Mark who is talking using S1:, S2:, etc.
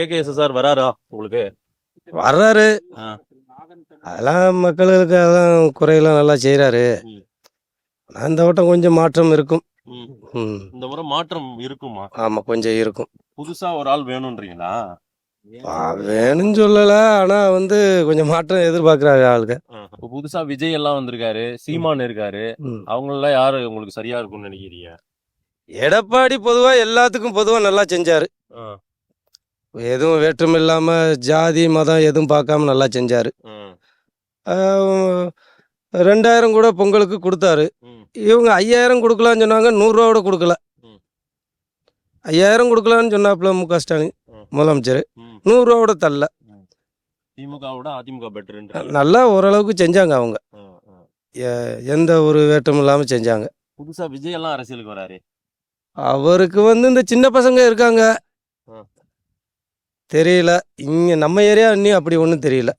S1: KKSSR வராரா உங்களுக்கு?
S2: வர்றாரு.
S1: ஆ.
S2: அதெல்லாம் மக்களுக்கு அதான் குறையெல்லாம் நல்லா செய்கிறாரு.
S1: ம்.
S2: அந்த வட்டம் கொஞ்சம் மாற்றம் இருக்கும்.
S1: ம்.
S2: ம்.
S1: இந்த முறை மாற்றம் இருக்குமா?
S2: ஆமாம், கொஞ்சம் இருக்கும்.
S1: புதுசா ஒரு ஆள் வேணும்ன்றீங்களா?
S2: வேணும்னு சொல்லலை, ஆனால் கொஞ்சம் மாற்றம் எதிர்பார்க்குறாங்க ஆளுங்க.
S1: இப்போ புதுசா விஜய் எல்லாம் வந்திருக்காரு, சீமான் இருக்காரு.
S2: ம்.
S1: அவங்களெல்லாம் யாரு உங்களுக்கு சரியா இருக்கும்னு நினைக்கிறீங்க?
S2: எடப்பாடி பொதுவாக எல்லாத்துக்கும் பொதுவாக நல்லா செஞ்சார்.
S1: ஆ.
S2: எதுவும் வேற்றுமை இல்லாமல் ஜாதி மதம் எதுவும் பார்க்காம நல்லா செஞ்சார்.
S1: ம்.
S2: 2000 கூட பொங்கலுக்கு கொடுத்தாரு.
S1: ம்.
S2: இவங்க 5000 கொடுக்கலான்னு சொன்னாங்க, 100 கூட கொடுக்கல.
S1: ம்.
S2: 5000 கொடுக்கலான்னு சொன்னாப்புல முக ஸ்டாலின்
S1: ம்.
S2: முதலமைச்சர்,
S1: ம்.
S2: 100 கூட தரல.
S1: திமுகவோட அதிமுக பெட்டர்ன்ற.
S2: நல்லா ஓரளவுக்கு செஞ்சாங்க அவங்க. எந்த ஒரு வேற்றுமை இல்லாமல் செஞ்சாங்க.
S1: புதுசா விஜய் எல்லாம் அரசியலுக்கு வராரு.
S2: அவருக்கு இந்த சின்ன பசங்க இருக்காங்க,
S1: ஆ.
S2: தெரியல. இங்கே நம்ம ஏரியா இன்னும் அப்படி ஒன்றும் தெரியல.